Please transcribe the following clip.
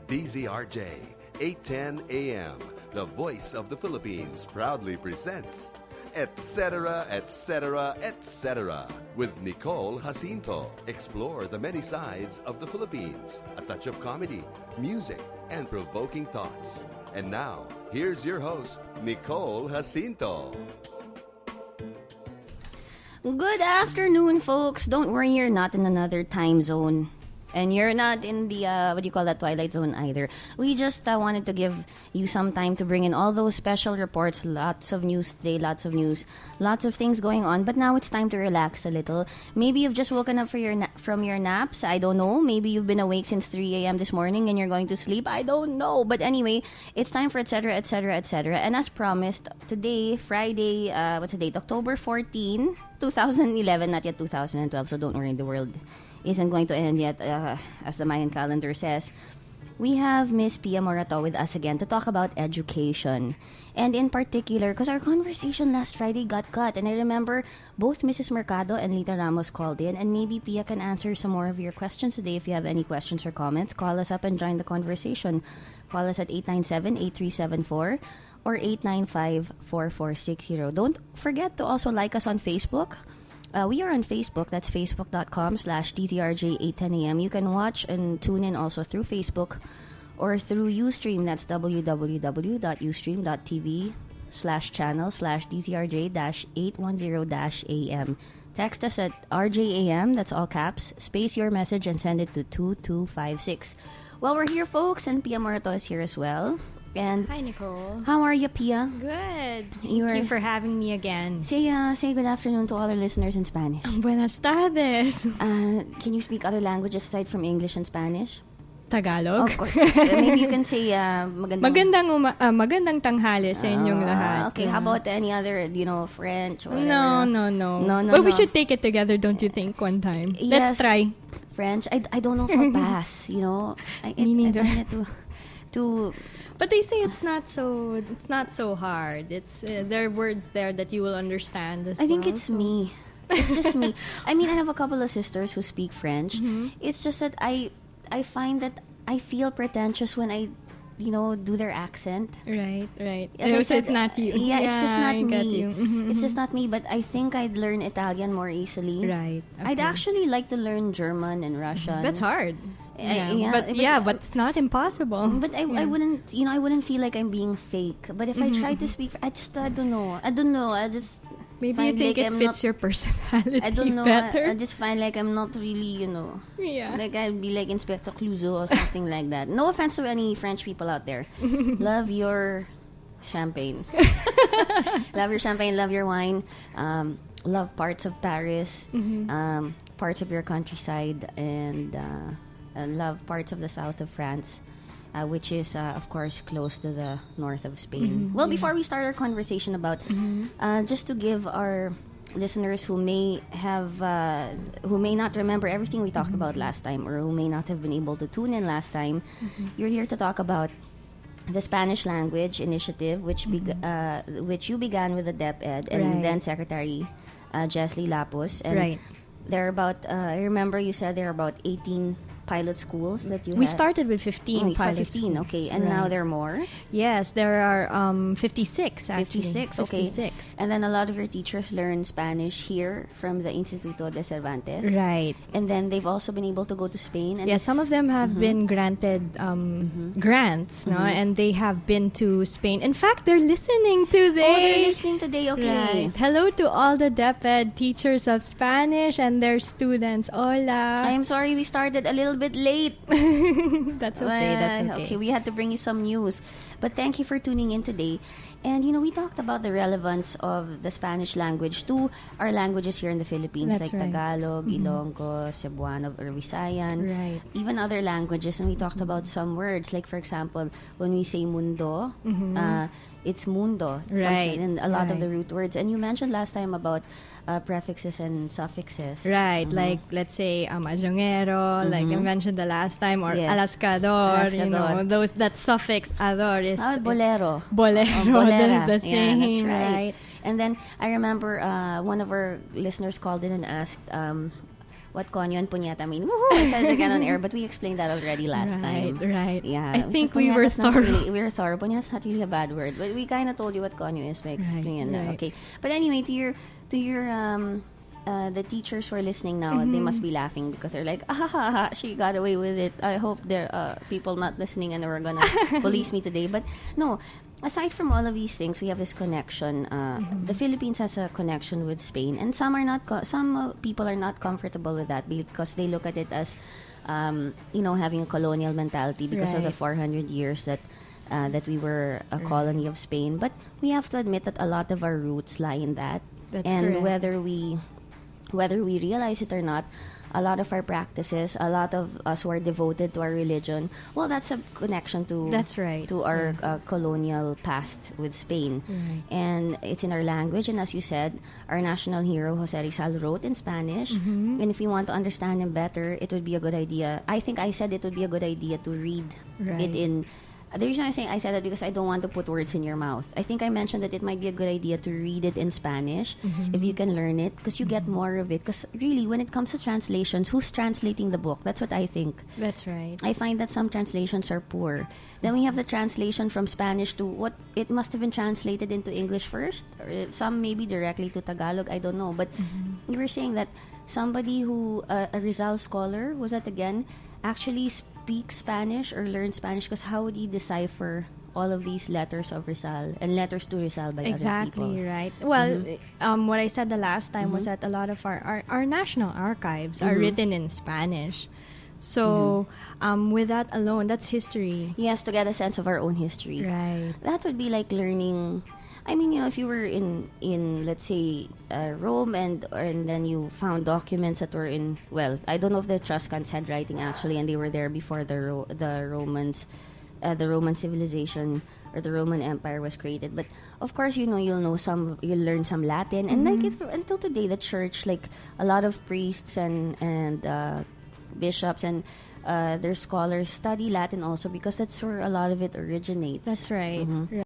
DZRJ 810 AM, the voice of the Philippines, proudly presents Etc. Etc. Etc. with Nicole Jacinto. Explore the many sides of the Philippines, a touch of comedy, music, and provoking thoughts. And now, here's your host, Nicole Jacinto. Good afternoon, folks. Don't worry, you're not in another time zone. And you're not in the, twilight zone either. We just wanted to give you some time to bring in all those special reports. Lots of news today, lots of things going on. But now it's time to relax a little. Maybe you've just woken up from your naps. I don't know. Maybe you've been awake since 3 a.m. this morning and you're going to sleep. I don't know. But anyway, it's time for etc. etc. etc. And as promised, today, Friday, what's the date? October 14, 2011, not yet 2012. So don't worry, the world isn't going to end yet, as the Mayan calendar says. We have Miss Pia Morato with us again to talk about education. And in particular, because our conversation last Friday got cut, and I remember both Mrs. Mercado and Lita Ramos called in, and maybe Pia can answer some more of your questions today. If you have any questions or comments, call us up and join the conversation. Call us at 897-8374 or 895-4460. Don't forget to also like us on Facebook. We are on Facebook. That's facebook.com/DZRJ810am. You can watch and tune in also through Facebook or through Ustream. That's www.ustream.tv/channel/DZRJ-810-AM. Text us at RJAM, that's all caps, space your message and send it to 2256. Well, we're here, folks, and Pia Morato is here as well. And hi, Nicole. How are you, Pia? Good. Thank you for having me again. Say good afternoon to all our listeners in Spanish. Buenas tardes. Can you speak other languages aside from English and Spanish? Tagalog. Of course. Maybe you can say magandang tanghali sa inyong lahat. Okay, how about any other, French? Whatever? No. But we should take it together, don't you think, one time? Yes. Let's try. French? I don't know if I'll pass, Me neither. I find it to But they say it's not so hard. It's there are words there that you will understand as well. I think it's me. It's just me. I mean, I have a couple of sisters who speak French. Mm-hmm. It's just that I find that I feel pretentious when I do their accent. Right. As So it's not you. Yeah, it's just not I got me. you. Mm-hmm. It's just not me, but I think I'd learn Italian more easily. Right. Okay. I'd actually like to learn German and Russian. That's hard. But it's not impossible. But I wouldn't, I wouldn't feel like I'm being fake. But if I try to speak, I don't know. I just maybe you think like it fits your personality. I don't know. better. I just find like I'm not really, Yeah. like I'd be like Inspector Clouseau or something like that. No offense to any French people out there. Love your champagne. Love your champagne. Love your wine. Love parts of Paris. Parts of your countryside, and love parts of the south of France, which is, of course, close to the north of Spain. Well, before we start our conversation about, just to give our listeners who may not remember everything we talked about last time, or who may not have been able to tune in last time, you're here to talk about the Spanish language initiative, which you began with the DepEd, and then Secretary Jesly Lapus, and there are about, I remember you said there are about 18 pilot schools that you We had. started with 15 pilots. 15, okay. And now there are more? Yes, there are 56 actually. 56, okay. 56. And then a lot of your teachers learn Spanish here from the Instituto de Cervantes. Right. And then they've also been able to go to Spain. And some of them have been granted grants, no? And they have been to Spain. In fact, they're listening today. Oh, they're listening today, okay. Right. Hello to all the DepEd teachers of Spanish and their students. Hola. I'm sorry we started a little bit late. That's okay. Okay, we had to bring you some news. But thank you for tuning in today. And, we talked about the relevance of the Spanish language to our languages here in the Philippines, That's like right. Tagalog, Ilonggo, Cebuano, or Visayan, Right. even other languages. And we talked about some words, like, for example, when we say mundo, it's mundo. Right. And a lot of Right. the root words. And you mentioned last time about prefixes and suffixes. Right, like let's say amayongero, like I mentioned the last time, or Yes. alascador, Alascador. that suffix ador is Bolero. bolero, Bolera. the same, that's right. right? And then I remember one of our listeners called in and asked, what konyo and punyeta mean. Woohoo! I said it again on air, but we explained that already last time. Right. Yeah. I think said we were thorough. We were thorough. Punyeta's not really a bad word, but we kind of told you what konyo is by explaining that. Right. Okay. But anyway, to your the teachers who are listening now, they must be laughing because they're like, she got away with it. I hope there are people not listening and we're gonna police me today. But no, aside from all of these things, we have this connection. The Philippines has a connection with Spain, and some are not. Some people are not comfortable with that because they look at it as, having a colonial mentality because of the 400 years that we were a colony of Spain. But we have to admit that a lot of our roots lie in that. That's and correct. whether we realize it or not, a lot of our practices, a lot of us who are devoted to our religion, well, that's a connection to to our colonial past with Spain. Right. And it's in our language, and as you said, our national hero Jose Rizal wrote in Spanish, and if you want to understand him better, it would be a good idea. I think I said it would be a good idea to read it in. The reason I'm saying I said that because I don't want to put words in your mouth. I think I mentioned that it might be a good idea to read it in Spanish if you can learn it, because you get more of it. Because really, when it comes to translations, who's translating the book? That's what I think. That's right. I find that some translations are poor. Then we have the translation from Spanish to what it must have been translated into English first, or some maybe directly to Tagalog. I don't know. But you were saying that somebody who a Rizal scholar was that again actually speaks Spanish or learns Spanish, because how would he decipher all of these letters of Rizal and letters to Rizal by other people? Exactly, right. Well, what I said the last time was that a lot of our national archives are written in Spanish. So, with that alone, that's history. Yes, to get a sense of our own history. Right. That would be like learning. I mean, if you were in let's say Rome and then you found documents that were in, well, I don't know if the Etruscans had writing actually, and they were there before the Romans, the Roman civilization or the Roman Empire was created. But of course, you'll learn some Latin, and like until today, the church, like a lot of priests and bishops and their scholars study Latin also, because that's where a lot of it originates. That's right.